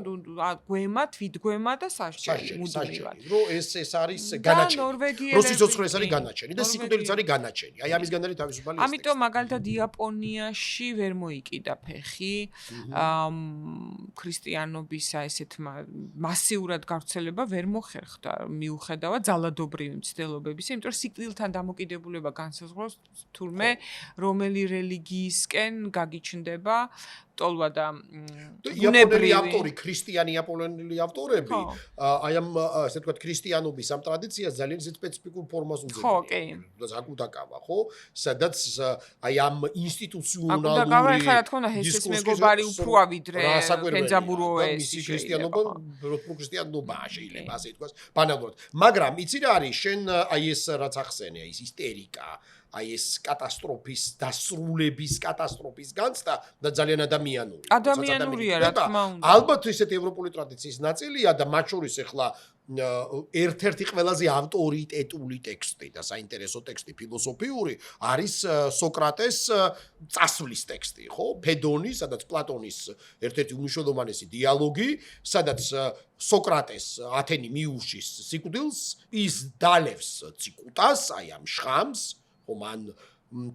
გვემა, თვითგვემა და სასჯელი მუდმივად. რომ ეს არის განაჩენი. რო სიცოცხლე ეს არის განაჩენი და სიკვდილიც არის განაჩენი. აი ამისგან არის თავისუფალი ეს. ამიტომ მაგალითად იაპონიაში ვერ მოიკიდა ფეხი ქრისტიანობისა ესეთ მასიურად გავრცელება ვერ მოხერხდა მიუხედავად ძალადობრივი მცდელობებისა, იმიტომ რომ სიკვდილთან დამოკიდებულება განსაზღვრავს თურმე რომელი რელიგიისკენ გაგიჩნდება ტოლვა და იაპონელი ავტორი, ქრისტიანი იაპონელი ავტორები, აი ამ ასე ვთქვათ ქრისტიანობის ამ ტრადიციას ძალიან სპეციფიკურ ფორმას უძებნიან. ხო, კი. აკუდაკავა, ხო? სადაც აი ამ ინსტიტუციონალური აკუდაკავა ეხლა რა თქმა უნდა ჰესეს მეგობარი უფრო ავიდრე ფენძაბუროეს მისი ქრისტიანობა, უფრო ქრისტიანობაა შეიძლება ასე ვთქვას, ბანალურად. მაგრამ იცი რა არის, შენ აი ეს რაც ახსენე, ის ისტერიკა აი ეს კატასტროფის დასრულების კატასტროფის განცდა და ძალიან ადამიანურია რა თქმა უნდა. ალბათ ესეთი ევროპული ტრადიციის ნაწილია და მათ შორის ახლა ერთ-ერთი ყველაზე ავტორიტეტული ტექსტი და საინტერესო ტექსტი ფილოსოფიური არის სოკრატეს წასვლის ტექსტი, ხო? ფედონი, სადაც პლატონის ერთ-ერთი უმნიშვნელოვანესი დიალოგი, სადაც სოკრატეს ათენი მიურჩის სიკვდილს, ის დალევს ციკუტას, აი ამ შხამს, ხო, მან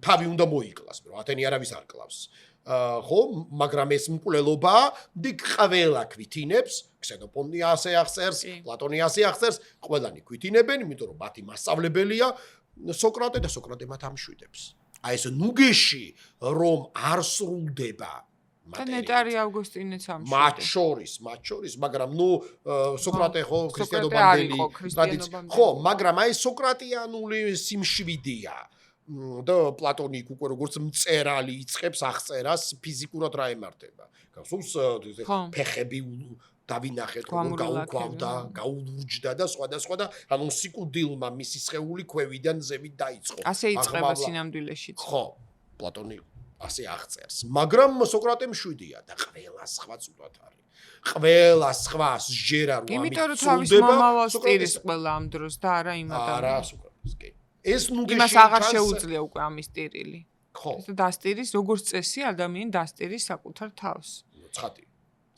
თავი უნდა მოიკლას, რომ ათენი არავის არ კლავს. ხო, მაგრამ ეს მკვლელობა დიდ ყველა ქვითინებს, ქსენოფონი ასე აღწერს, პლატონი ასე აღწერს, ყველანი ქვითინებენ, იმიტომ რომ მათი მასწავლებელია სოკრატე და სოკრატე მათ ამშვიდებს. აი ეს ნუგეში რომ არ სრულდება და ნეტარი ავგუსტინეც ამშვიდებს. მათ შორის, მაგრამ ნუ სოკრატე ხო ქრისტიანობამდელი ტრადიცია. ხო, მაგრამ აი სოკრატიანული სიმშვიდეა. და პლატონი უკვე როგორც მწერალი იწყებს აღწერას ფიზიკურად რა ემართება. გასულს ფეხები დავინახეთ როგორ გაუქვავდა, გაულურჯდა და სხვა და ანუ სიკვდილმა მისი სხეული ქვევიდან ზევით დაიწყო. ასე იწყება სინამდვილეშიც. ხო, პლატონი ასე აღწერს. მაგრამ სოკრატემ შვიდია და ყველა სხვაც უდათ არის. ყველა სხვას ჯერა რომ იმიტომ რომ თავის მომავალს ტირის ყველა ამ დროს და არა იმ ადამიანს. არა სოკრატეს, კი. ეს ნუგეში იმას აღარ შეუძლია უკვე ამის ტირილი. ხო. ეს დასტირის როგორც წესი ადამიანი დასტირის საკუთარ თავს. ცხადი.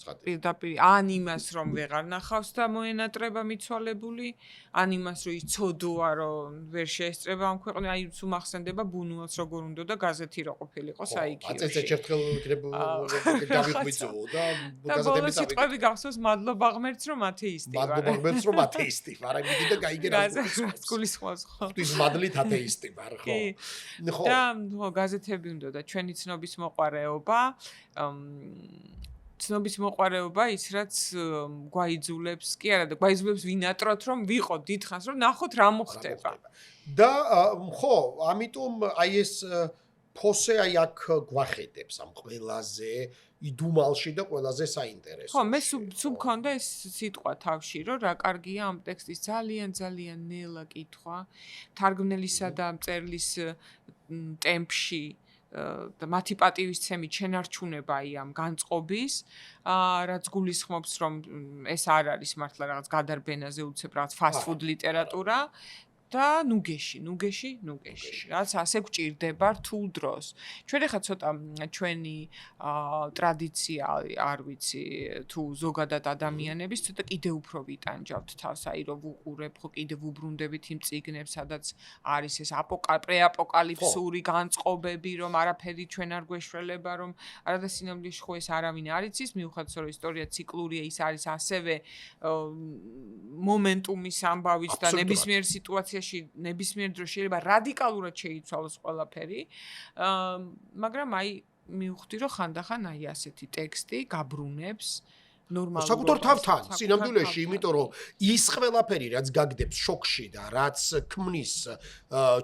პირდაპირ ან იმას რომ ვეღარ ნახავს და მოენატრება მიცვალებული, ან იმას რომ იცოდოა რომ ვერ შეესწრება ამ ქვეყნას, აი სულ მახსენდება ბუნუელს როგორ უნდა და გაზეთი რა ყოფილიყო საიქიოში. აწეცე ერთხელ დავიღვიძო და გაზეთები სიტყვები გახსოვს მადლობა ღმერთს რომ ათეისტი ვარ. მადლობა ღმერთს რომ ათეისტი ვარ. აი მიდი და გაიგე რა გულისხმობს ხო. ღვთის მადლით ათეისტი ვარ ხო. ხო. და ხო გაზეთები უნდა და ჩვენი ცნობის მოყარეობა ცნობის მოყარეობა ის რაც გვაიძულებს, კი არა და გვაიძულებს ვინატროთ რომ ვიყოთ დიდხანს რომ ნახოთ რა მოხდება. და ხო, ამიტომ აი ეს ფოსე აი აქ გვახედებს ამ ყველაზე იდუმალში და ყველაზე საინტერესო. ხო, მე სულ მქონდა ეს სიტყვა თავში, რომ რა კარგია ამ ტექსტის ძალიან ნელა კითხვა, თარგმნელისა და მწერლის ტემპში და მათი პატივისცემით შენარჩუნებაი ამ განწყობის, რაც გულისხმობს რომ ეს არ არის მართლა რაღაც გადარბენაზე უცებ რაღაც fast food ლიტერატურა და ნუგეში, რაც ასე გვჭირდება რთულ დროს. ჩვენ ახლა ცოტა ჩვენი ტრადიცია არ ვიცი თუ ზოგადად ადამიანების ცოტა კიდე უფრო ვიტანჯავთ თავს, აი რომ ვუყურებ ხო კიდე ვუბრუნდებით იმ წიგნებს, სადაც არის ეს პრეაპოკალიფსური განწყობები, რომ არაფერი ჩვენ არ გვეშველება, რომ არადა სინამდვილეში ხო ეს არავინ არ იცის, მიუხედავად რომ ისტორია ციკლურია, ის არის ასევე მომენტუმის ამბავიც და ნებისმიერ სიტუაციაში ნებისმიერ დროს შეიძლება რადიკალურად შეიცვალოს ყველაფერი, მაგრამ აი მივხვდი რომ ხანდახან აი ასეთი ტექსტი გაბრუნებს ნორმალურად. საკუთარ თავთან, სინამდვილეში, იმიტომ რომ ის ყველაფერი რაც გაგდებს შოქში და რაც ქმნის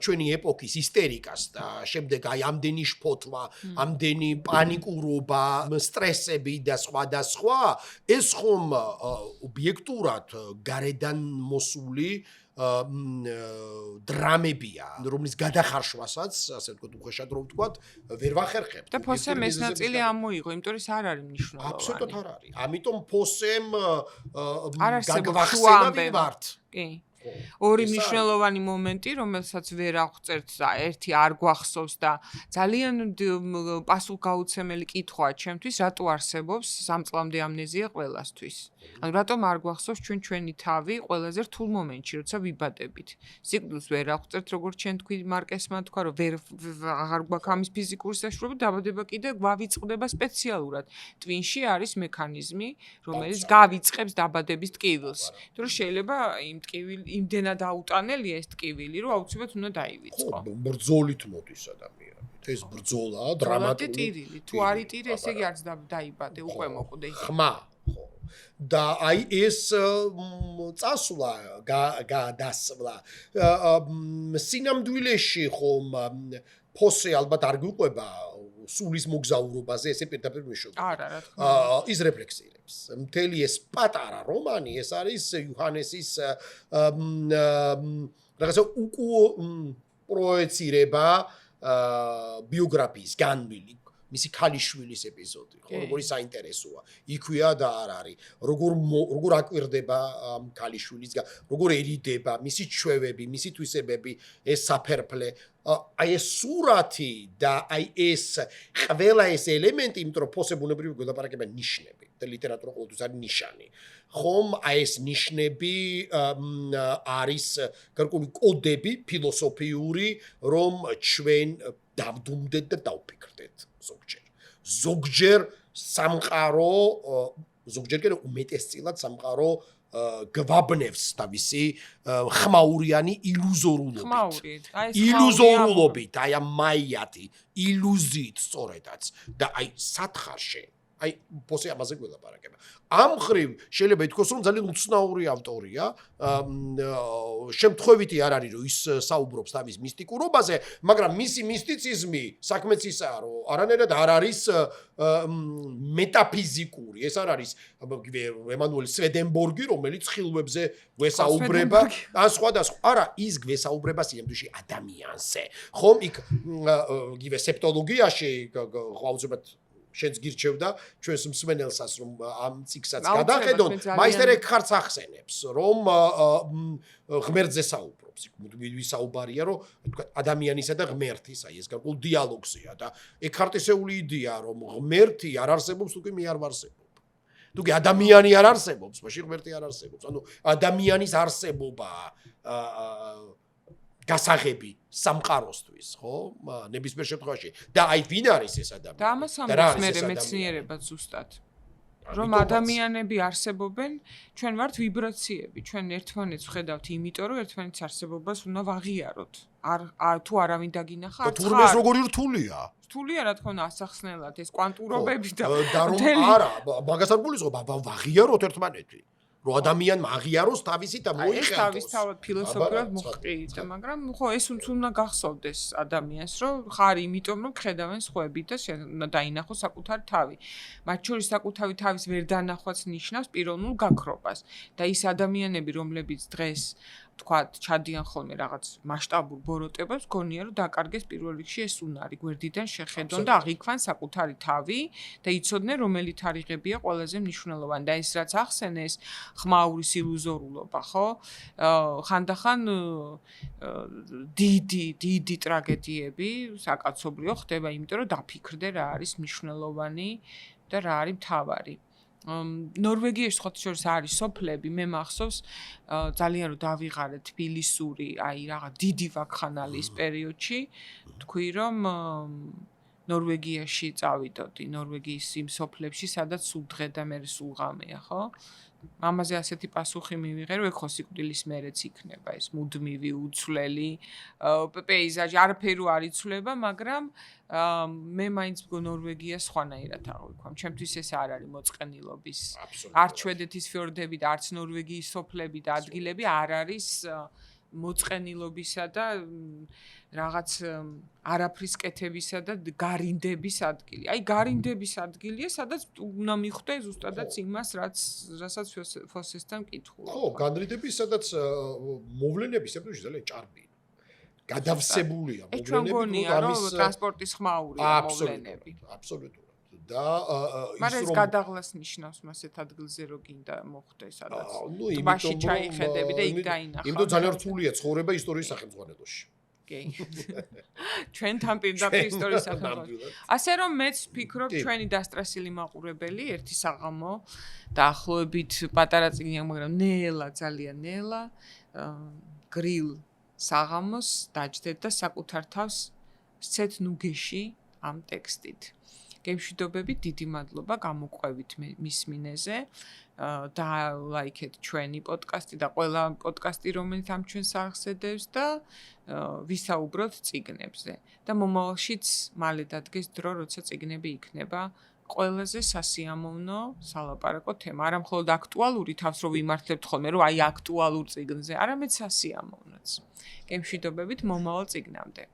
ჩვენი ეპოქის ისტერიკას და შემდეგ აი ამდენი შფოთვა, ამდენი პანიკურობა, სტრესები და სხვა, ეს ხომ ობიექტურად გარედან მოსული დრამებია, რომლის გადახარშვასაც, ასე ვთქვათ, უხეშად რომ ვთქვათ, ვერ ვახერხებთ. და ფოსემ ეს ნაწილი ამოიღო, იმიტომ რომ ეს არ არის მნიშვნელოვანი. აბსოლუტურად არ არის. ამიტომ ფოსემ გაგვახსენა ვართ. კი. ორი მნიშვნელოვანი მომენტი, რომელსაც ვერ აღწერთ და ერთი არ გვახსოვს და ძალიან პასუხგაუცემელი კითხვაა ჩემთვის, რატო არსებობს სამწლამდე ამნეზია ყველასთვის. ანუ რატომ არ გვახსოვს ჩვენი თავი ყველაზე რთულ მომენტში, როცა ვიბადებით. სიკვდილს ვერ აღწერთ, როგორც ჩვენ თქვი მარკესმა თქვა, რომ აღარ გვაქვს ამის ფიზიკური საშუალება, დაბადება კიდე გვავიწყდება სპეციალურად. ტვინში არის მექანიზმი, რომელიც გავიწყებს დაბადების ტკივილს. იმიტომ რომ შეიძლება იმდენად აუტანელია ეს ტკივილი, რომ აუცილებლად უნდა დაივიწყო. ბრძოლით მოდის ადამიანი. ეს ბრძოლაა დრამატული. ტირილი, თუ არ იტირე, ესე იგი არც დაიბადე, უკვე მოკვდე. ხმა, ხო. და აი ეს წასვლა, გადასვლა სინამდვილეში ხომ ფოსე ალბათ არ გვიყვება სულის მოგზაურობაზე, ესე პირდაპირ მიშობ. არა, რა თქმა უნდა. ის რეფლექსირებს. მთელი ეს პატარა რომანი, ეს არის იოჰანესის რაღაცა პროეცირება ბიოგრაფიის განვლილი. მისი ქალიშვილის ეპიზოდი, ხო, როგორი საინტერესოა. იქვეა და არ არის. როგორ აკვირდება ქალიშვილის, როგორ ერიდება მისი ჩვევები, მისი თვისებები, ეს საფერფლე. აი ეს სურათი და აი ეს ყველა ეს ელემენტი, იმიტომ რომ ფოსე ბუნებრივი გველაპარაკება ნიშნები და ლიტერატურა ყოველთვის არის ნიშანი. ხომ აი ეს ნიშნები არის გარკვეული კოდები ფილოსოფიური, რომ ჩვენ დავდუმდეთ და დავფიქრდეთ ზოგჯერ სამყარო ზოგჯერ კიდე უმეტესწილად სამყარო გვაბნევს თავისი ხმაურიანი ილუზორულობით, აი ამ მაიათი ილუზიით სწორედაც და აი სათხარში აი პოსი ამაზე გველაპარაკება. ამ ხრივ შეიძლება ითქვას, რომ ძალიან უცნაური ავტორია, შემთხვევითი არ არის, რომ ის საუბრობს თავის მისტიკურობაზე, მაგრამ მისი მისტიციზმი საქმეც ისაა, რომ არანაირად არ არის მეტაფიზიკური. ეს არ არის ემანუელ სვედენბორგი, რომელიც ხილვებზე გვესაუბრება, ან სხვადასხვა. არა, ის გვესაუბრება სიამთვეში ადამიანზე. ხომ იქ იგივე სეპტოლოგიაში აუცილებლად შენც გირჩევდა ჩვენს მსმენელსაც რომ ამ ციკსაც გადახედონ, მაისტერ ეკჰარტს ახსენებს, რომ ღმერთზე საუბრობს. იქ ვისაუბარია, რომ თქვა ადამიანისა და ღმერთის, აი ეს გარკვეულ დიალოგზეა და ეკჰარტისეული იდეა, რომ ღმერთი არ არსებობს, თუკი მე არ ვარსებობ. თუკი ადამიანი არ არსებობს, მაშინ ღმერთი არ არსებობს. ანუ ადამიანის არსებობა გასაღები სამყაროსთვის, ხო? ნებისმიერ შემთხვევაში. და აი ვინ არის ეს ადამიანი? და ამას ამბობს მე მეცნიერება ზუსტად. რომ ადამიანები არსებობენ, ჩვენ ვართ ვიბრაციები, ჩვენ ერთმანეთს ვხედავთ, იმიტომ რომ ერთმანეთის არსებობას უნდა ვაღიაროთ. თუ არავინ დაგინახა, არ ცხარ. თურმეს როგორი რთულია? რთულია რა თქმა უნდა ასახსნელად ეს კვანტურობები და რომ არა, მაგას არ გულისხმობ, ვაღიაროთ ერთმანეთი. რომ ადამიანმა აღიაროს თავისი და მოიხელოს. ეს თავისთავად ფილოსოფიურად მოხდით, მაგრამ ხო ეს უნდა გახსოვდეს ადამიანს, რომ ხარ იმიტომ რომ ხედავენ სხვები და უნდა დაინახოს საკუთარი თავი. მათ შორის საკუთარი თავის ვერ დანახვაც ნიშნავს პიროვნულ გაქრობას და ის ადამიანები, რომლებიც დღეს თქვათ, ჩადიან ხოლმე რაღაც მასშტაბურ ბოროტებას, გონია რომ დაკარგეს პირველ რიგში ეს უნარი, გვერდიდან შეხედონ და აღიქვან საკუთარი თავი და იცოდნენ რომელი თარიღებია ყველაზე მნიშვნელოვანი და ეს რაც ახსენეს, ხმაურის ილუზორულობა, ხო? ხანდახან დიდი ტრაგედიები საკაცობრიო ხდება, იმიტომ რომ დაფიქრდე რა არის მნიშვნელოვანი და რა არის მთავარი. ნორვეგიაში სხვა შორის არის სოფლები, მე მახსოვს ძალიან რომ დავიღალე თბილისური, აი რაღაც დიდი ვაკხანალის პერიოდში, თქვი რომ ნორვეგიაში წავიდოდი, ნორვეგიის იმ სოფლებში, სადაც სულ დღე და მე სულ ღამეა, ხო? ამაზე ასეთი პასუხი მივიღე, რომ ეხო სიკვდილის მერეც იქნება ეს მუდმივი უცვლელი პეიზაჟი, არაფერი არ იცვლება, მაგრამ მე მაინც ნორვეგია სხვანაირად აღვიქვამ. ჩემთვის ეს არ არის მოწყენილობის. არც შვედეთის ფიორდები და არც ნორვეგიის სოფლები და ადგილები არ არის მოწყენილობისა და რაღაც არაფრის კეთებისა და გარინდების ადგილი. აი გარინდების ადგილია, სადაც უნდა მიხვდე ზუსტადაც იმას, რასაც ფოსესთან მკითხულობ. ხო, განრიდების, სადაც მოვლენების ეპოქაში ძალიან ჭარბია. გადავსებულია მოვლენები, რომ ტრანსპორტის ხმაურია მოვლენები. აბსოლუტურად. და მაგრამ ეს გადაღლას ნიშნავს მასეთ ადგილზე რო გინდა მოხვდე სადაც ტბაში ჩაიხედები და იქ დაინახავ. იმიტომ ძალიან რთულია ცხოვრება ისტორიის სახელმძღვანელოში. კი. ჩვენთან პირდაპირ ისტორიის სახელმძღვანელოში. ასე რომ მეც ვფიქრობ ჩვენი დასტრესილი მაყურებელი ერთი საღამო დაახლოებით პატარა წიგნია, მაგრამ ნელა ძალიან ნელა გრილ საღამოს დაჯდეთ და საკუთარ თავს სცეთ ნუგეში ამ ტექსტით. გემშვიდობებით, დიდი მადლობა გამოყვებით მის მინეზე და ლაიქეთ ჩვენი პოდკასტი და ყველა პოდკასტი, რომელიც ამ ჩვენს აღსედევს და ვისაუბროთ წიგნებზე. და მომავალშიც მალე დადგეს დრო, როცა წიგნები იქნება ყველაზე სასიამოვნო სალაპარაკო თემა. არა მხოლოდ აქტუალური თავს რო ვიმართლებთ ხოლმე, რომ აი აქტუალურ წიგნზე, არამედ სასიამოვნოც. გემშვიდობებით მომავალ წიგნამდე.